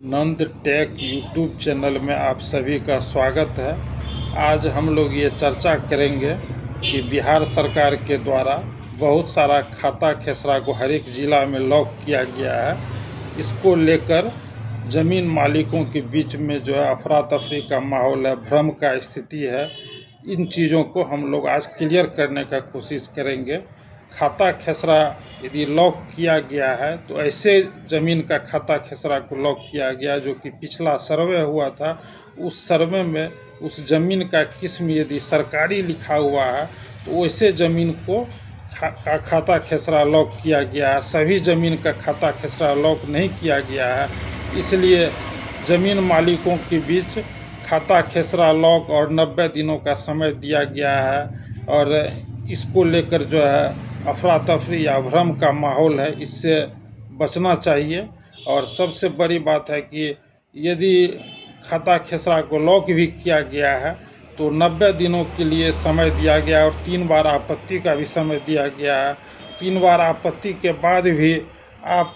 नंद take YouTube channel में आप सभी का स्वागत है। आज हम लोग ये चर्चा करेंगे कि बिहार सरकार के द्वारा बहुत सारा खाता खेसरा को हर एक ज़िला में लॉक किया गया है। इसको लेकर ज़मीन मालिकों के बीच में जो है अफरा तफरी का माहौल है, भ्रम का स्थिति है। इन चीज़ों को हम लोग आज क्लियर करने का कोशिश करेंगे। खाता खेसरा यदि लॉक किया गया है तो ऐसे ज़मीन का खाता खेसरा को लॉक किया गया जो कि पिछला सर्वे हुआ था, उस सर्वे में उस ज़मीन का किस्म यदि सरकारी लिखा हुआ है तो वैसे ज़मीन को खाता खेसरा लॉक किया गया है। सभी ज़मीन का खाता खेसरा लॉक नहीं किया गया है, इसलिए ज़मीन मालिकों के बीच खाता खेसरा लॉक और 90 दिनों का समय दिया गया है। और इसको लेकर जो है अफरा तफरी या भ्रम का माहौल है, इससे बचना चाहिए। और सबसे बड़ी बात है कि यदि खाता खेसरा को लॉक भी किया गया है तो 90 दिनों के लिए समय दिया गया है और 3 बार आपत्ति का भी समय दिया गया है। 3 बार आपत्ति के बाद भी आप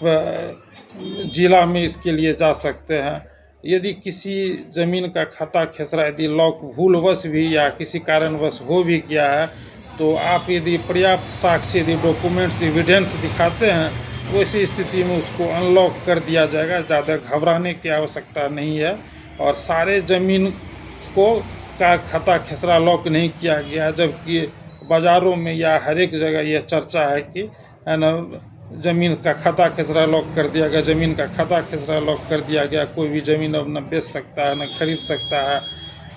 जिला में इसके लिए जा सकते हैं। यदि किसी ज़मीन का खाता खेसरा यदि लॉक भूलवश भी या किसी कारणवश हो भी गया है तो आप यदि पर्याप्त साक्ष्य यदि डॉक्यूमेंट्स एविडेंस दिखाते हैं तो ऐसी स्थिति में उसको अनलॉक कर दिया जाएगा। ज़्यादा घबराने की आवश्यकता नहीं है। और सारे ज़मीन को का खाता खेसरा लॉक नहीं किया गया, जबकि बाज़ारों में या हर एक जगह यह चर्चा है कि है ना, ज़मीन का खाता खेसरा लॉक कर दिया गया, ज़मीन का खाता खेसरा लॉक कर दिया गया, कोई भी ज़मीन अब न बेच सकता है न खरीद सकता है।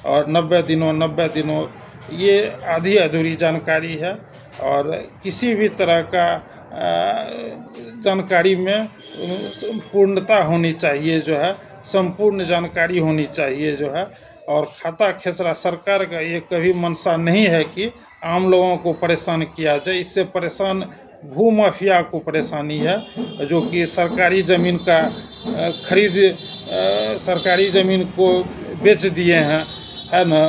और 90 दिनों ये आधी अधूरी जानकारी है। और किसी भी तरह का जानकारी में पूर्णता होनी चाहिए, जो है संपूर्ण जानकारी होनी चाहिए जो है। और खाता खेसरा सरकार का ये कभी मंशा नहीं है कि आम लोगों को परेशान किया जाए। इससे परेशान भू माफिया को परेशानी है, जो कि सरकारी ज़मीन का सरकारी ज़मीन को बेच दिए हैं, है ना।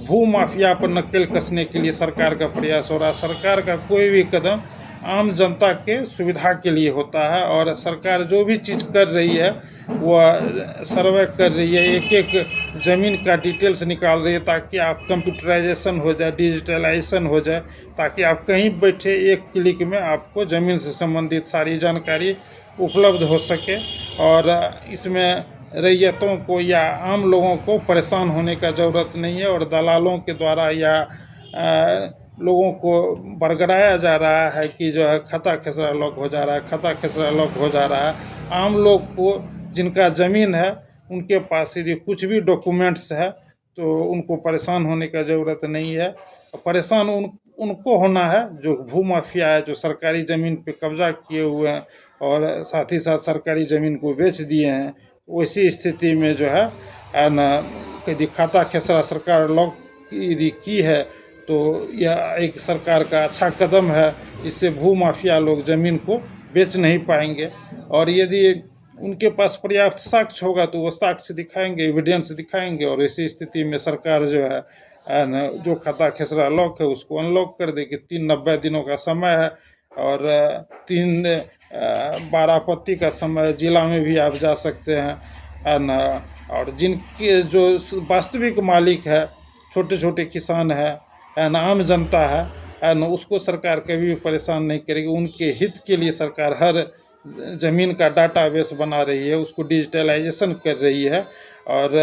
भू माफिया पर नकेल कसने के लिए सरकार का प्रयास हो रहा है। सरकार का कोई भी कदम आम जनता के सुविधा के लिए होता है। और सरकार जो भी चीज़ कर रही है वह सर्वे कर रही है, एक एक ज़मीन का डिटेल्स निकाल रही है ताकि आप कंप्यूटराइजेशन हो जाए, डिजिटलाइजेशन हो जाए, ताकि आप कहीं बैठे एक क्लिक में आपको ज़मीन से संबंधित सारी जानकारी उपलब्ध हो सके। और इसमें रैयतों को या आम लोगों को परेशान होने का ज़रूरत नहीं है। और दलालों के द्वारा या लोगों को बरगराया जा रहा है कि जो है खाता खेसरा लॉक हो जा रहा है, खाता खेसरा लॉक हो जा रहा है। आम लोग को जिनका ज़मीन है उनके पास यदि कुछ भी डॉक्यूमेंट्स है तो उनको परेशान होने का ज़रूरत नहीं है। परेशान उनको होना है जो भू माफिया है, जो सरकारी ज़मीन पे कब्जा किए हुए हैं और साथ ही साथ सरकारी ज़मीन को बेच दिए हैं। वैसी स्थिति में जो है ना, यदि खाता खेसरा सरकार लॉक यदि की है तो यह एक सरकार का अच्छा कदम है। इससे भू माफिया लोग ज़मीन को बेच नहीं पाएंगे। और यदि उनके पास पर्याप्त साक्ष्य होगा तो वो साक्ष्य दिखाएंगे, एविडेंस दिखाएंगे, और ऐसी स्थिति में सरकार जो है ना, जो खाता खेसरा लॉक है उसको अनलॉक कर देगी। 90 दिनों का समय है और 3 बार आपत्ति का समय, जिला में भी आप जा सकते हैं, है ना। और जिनके जो वास्तविक मालिक है, छोटे छोटे किसान है ना, आम जनता है ना, उसको सरकार कभी भी परेशान नहीं करेगी। उनके हित के लिए सरकार हर ज़मीन का डाटाबेस बना रही है, उसको डिजिटलाइजेशन कर रही है और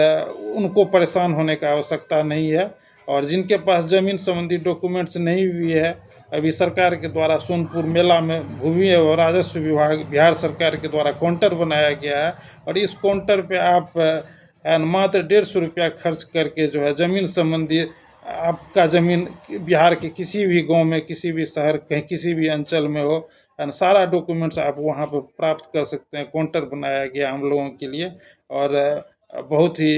उनको परेशान होने का आवश्यकता नहीं है। और जिनके पास ज़मीन संबंधी डॉक्यूमेंट्स नहीं भी है, अभी सरकार के द्वारा सोनपुर मेला में भूमि एवं राजस्व विभाग बिहार सरकार के द्वारा काउंटर बनाया गया है। और इस काउंटर पे आप मात्र 150 रुपया खर्च करके जो है ज़मीन संबंधी आपका ज़मीन बिहार के किसी भी गांव में, किसी भी शहर, कहीं किसी भी अंचल में हो, सारा डॉक्यूमेंट्स आप वहां पर प्राप्त कर सकते हैं। काउंटर बनाया गया हम लोगों के लिए और बहुत ही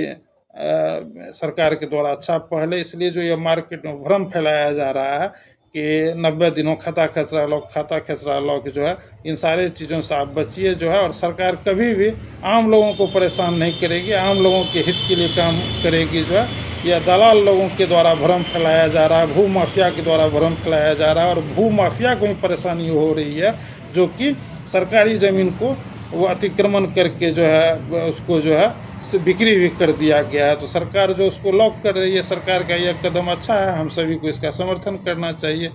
सरकार के द्वारा अच्छा पहल है। इसलिए जो ये मार्केट में भ्रम फैलाया जा रहा है कि 90 दिनों खाता खेसरा लॉक जो है, इन सारे चीज़ों से आप बचिए जो है। और सरकार कभी भी आम लोगों को परेशान नहीं करेगी, आम लोगों के हित के लिए काम करेगी जो है। यह दलाल लोगों के द्वारा भ्रम फैलाया जा रहा है, भू माफिया के द्वारा भ्रम फैलाया जा रहा है। और भू माफिया को भी परेशानी हो रही है, जो कि सरकारी ज़मीन को वो अतिक्रमण करके जो है उसको जो है बिक्री भी कर दिया गया है। तो सरकार जो उसको लॉक कर रही है, सरकार का यह कदम अच्छा है, हम सभी को इसका समर्थन करना चाहिए।